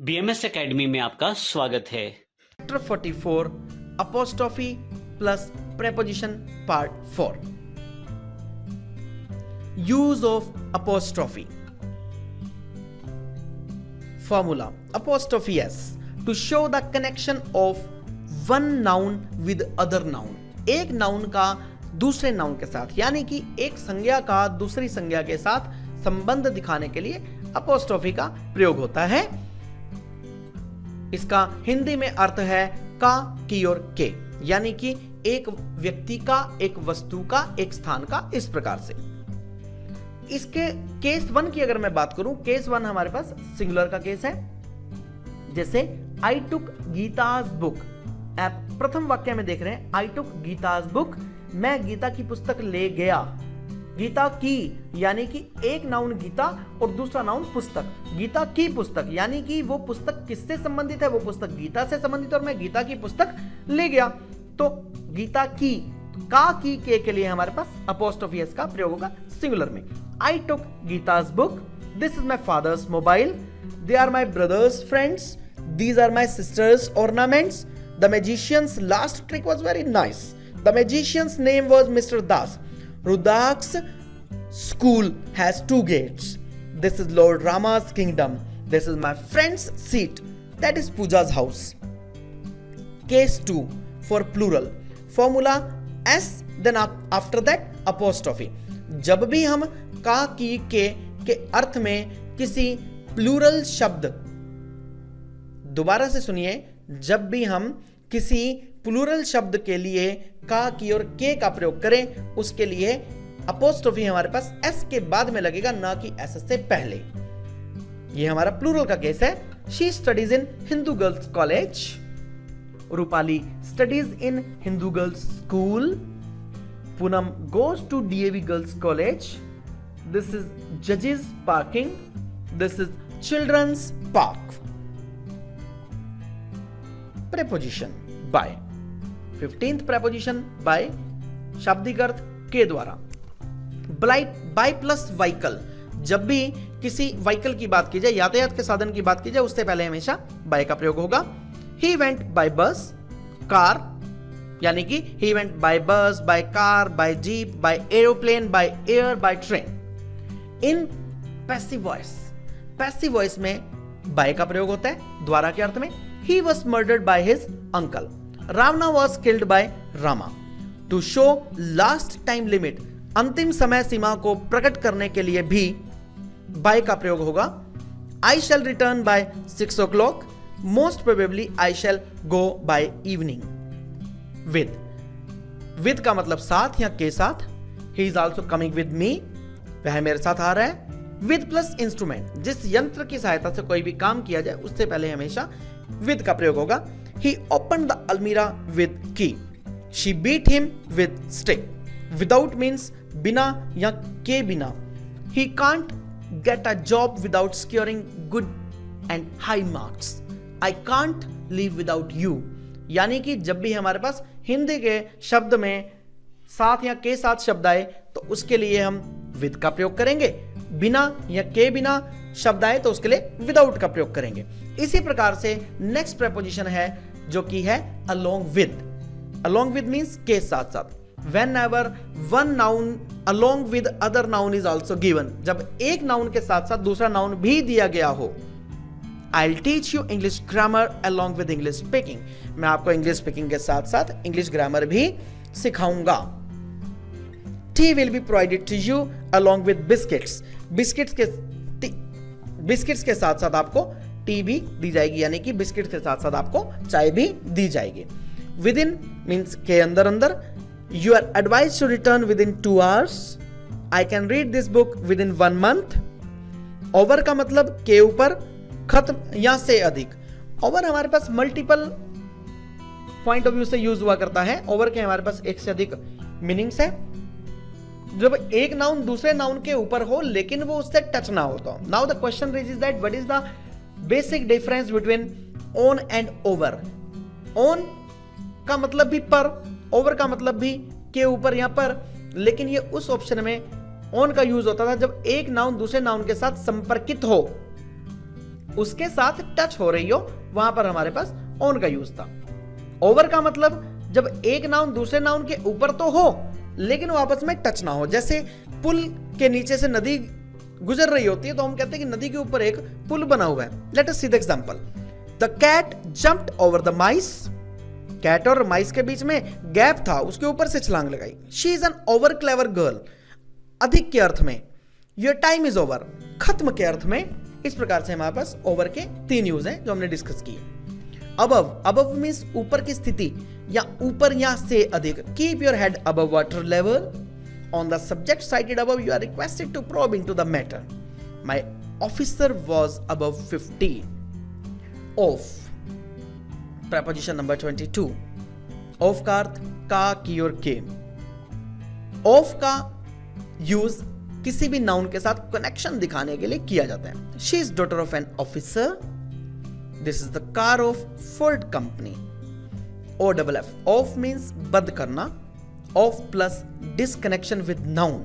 BMS academy में आपका स्वागत है। Chapter 44 apostrophe plus preposition part 4 use of apostrophe. Formula apostrophe s to show the connection of one noun with other noun। एक noun का दूसरे noun के साथ यानी कि एक संज्ञा का दूसरी संज्ञा के साथ संबंध दिखाने के लिए अपोस्ट्रोफी का प्रयोग होता है। इसका हिंदी में अर्थ है का, की और के, यानी कि एक व्यक्ति का, एक वस्तु का, एक स्थान का, इस प्रकार से। इसके केस 1 की अगर मैं बात करूं, केस 1 हमारे पास सिंगुलर का केस है। जैसे आई टुक गीताज बुक। आप प्रथम वाक्य में देख रहे हैं आई टुक गीताज बुक, मैं गीता की पुस्तक ले गया। गीता की यानी कि एक नाउन गीता और दूसरा नाउन पुस्तक। गीता की पुस्तक यानी कि वो पुस्तक किससे संबंधित है, वो पुस्तक गीता से संबंधित, और मैं गीता की पुस्तक ले गया। तो गीता की का, की, के लिए हमारे पास अपोस्ट्रोफी एस का प्रयोग होगा सिंगुलर में। I took Geeta's book, this is my father's mobile, they are my brother's friends, these are my sister's ornaments, the magician's last trick was very nice, the magician's name was Mister Das, Rudrak's school has 2 gates. This is Lord Rama's kingdom. This is my friend's seat. That is Pooja's house. Case 2 for plural. Formula S, then after that apostrophe. जब भी हम का, की, के अर्थ में किसी plural शब्द, दोबारा से सुनिए, जब भी हम किसी प्लूरल शब्द के लिए का, की और के का प्रयोग करें, उसके लिए अपोस्ट्रोफी हमारे पास एस के बाद में लगेगा, ना कि एस से पहले। यह हमारा प्लूरल का केस है। She studies in Hindu girls college, Rupali studies in Hindu girls school, Poonam goes to DAV girls college, this is जजेस parking, this is children's park. Preposition by, 15th preposition by, शाब्दिक अर्थ के द्वारा। बाय प्लस व्हीकल, जब भी किसी vehicle की बात की जाए, यातायात के साधन की बात की जाए, उससे पहले हमेशा बाय का प्रयोग होगा। He went by bus, car, यानी कि he went by bus, by car, by jeep, by aeroplane, by air, by train. In passive voice, passive voice में बाय का प्रयोग होता है द्वारा के अर्थ में। He was murdered by his uncle, Ravana was killed by Rama. To show last time limit, अंतिम समय सीमा को प्रकट करने के लिए भी by का प्रयोग होगा। I shall return by 6 o'clock. Most probably I shall go by evening. With का मतलब साथ या के साथ। He is also coming with me. वह मेरे साथ आ रहा है। With plus instrument, जिस यंत्र की सहायता से कोई भी काम किया जाए, उससे पहले हमेशा with का प्रयोग होगा। He opened the almirah with key. She beat him with stick. Without means बिना या के बिना। He can't get a job without securing good and high marks. I can't live without you. यानी कि जब भी हमारे पास हिंदी के शब्द में साथ या के साथ शब्द आए, तो उसके लिए हम with का प्रयोग करेंगे। बिना या के बिना शब्द आए तो उसके लिए विदाउट का प्रयोग करेंगे। इसी प्रकार से नेक्स्ट प्रेपोजिशन है जो कि है along with. along with means के साथ साथ। whenever one noun along with other noun is also given, जब एक नाउन के साथ साथ दूसरा नाउन भी दिया गया हो। I'll teach you English grammar along with English speaking. मैं आपको इंग्लिश स्पीकिंग के साथ साथ इंग्लिश ग्रामर भी सिखाऊंगा। Tea will be provided to you along with biscuits. Biscuits के साथ साथ आपको टी भी दी जाएगी, यानी कि बिस्किट के साथ साथ आपको चाय भी दी जाएगी। विद इन मीन्स के अंदर अंदर। You are advise to return within 2 hours. I can read this book within 1 month. Over का मतलब के ऊपर, खत्म या से अधिक। ओवर हमारे पास मल्टीपल पॉइंट ऑफ व्यू से यूज हुआ करता है। ओवर के हमारे पास एक से अधिक मीनिंग्स है। जब एक नाउन दूसरे नाउन के ऊपर हो लेकिन वो उससे टच ना हो तो। Now the question raise is that what is the basic difference between on and over. On का मतलब भी पर, ओवर का मतलब भी के ऊपर या पर, लेकिन ये उस ऑप्शन में ऑन का यूज होता था जब एक नाउन दूसरे नाउन के साथ संपर्कित हो। उसके साथ टच हो रही हो, वहां पर हमारे पास ऑन का यूज था। ओवर का मतलब जब एक नाउन दूसरे नाउन के ऊपर तो हो लेकिन वो आपस में टच ना हो। जैसे पुल के नीचे से नदी गुजर रही होती है तो हम कहते हैं कि नदी के ऊपर एक पुल बना हुआ है। Let us see the example. The cat jumped over the mice. Cat और माइस के बीच में गैप था, उसके ऊपर से छलांग लगाई। She is an over clever girl, अधिक के अर्थ में। योर टाइम इज ओवर, खत्म के अर्थ में। इस प्रकार से हमारे पास ओवर के 3 यूज हैं जो हमने डिस्कस किए। अबव, अबव मींस ऊपर की स्थिति या ऊपर या से अधिक। Keep your head above water level. On the subject cited above, you are requested to probe into the matter. My officer was above 50. Of, preposition number 22. Of का अर्थ का, की और के। Of का यूज किसी भी नाउन के साथ कनेक्शन दिखाने के लिए किया जाता है। She is daughter of an officer. This is the car of Ford company. OFF. Of means बंद करना। Off plus disconnection with noun.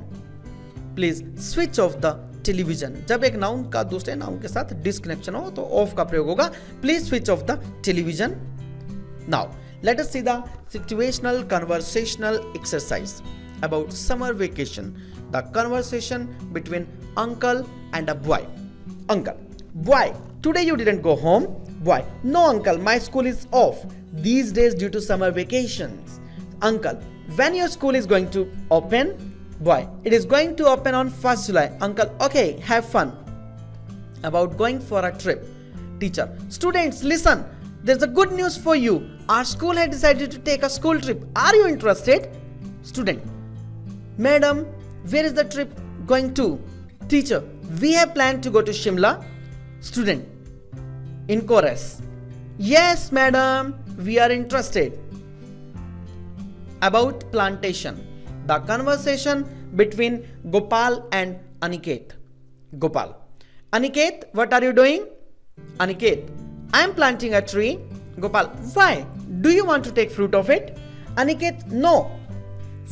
Please switch off the television. जब एक नाउन का दूसरे नाउन के साथ डिस्कनेक्शन हो तो ऑफ का प्रयोग होगा। Please switch off the television. Now let us see the situational conversational exercise about summer vacation. The conversation between uncle and a boy. Uncle: boy, today you didn't go home. Boy: no uncle, my school is off these days due to summer vacations. Uncle: when your school is going to open? Boy: it is going to open on 1st July. Uncle: okay, have fun. About going for a trip. Teacher: students, listen, there's a good news for you. Our school has decided to take a school trip. Are you interested? Student: madam, where is the trip going to? Teacher: we have planned to go to Shimla. Student in chorus: yes madam, we are interested. About plantation. The conversation between Gopal and Aniket. Gopal: Aniket, what are you doing? Aniket: I am planting a tree. Gopal: why? Do you want to take fruit of it? Aniket: no.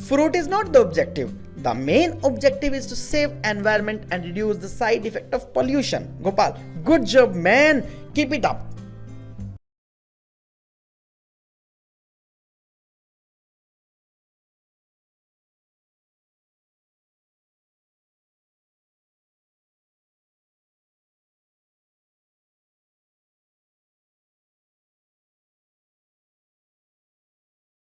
Fruit is not the objective. The main objective is to save environment and reduce the side effect of pollution. Gopal: good job man, keep it up.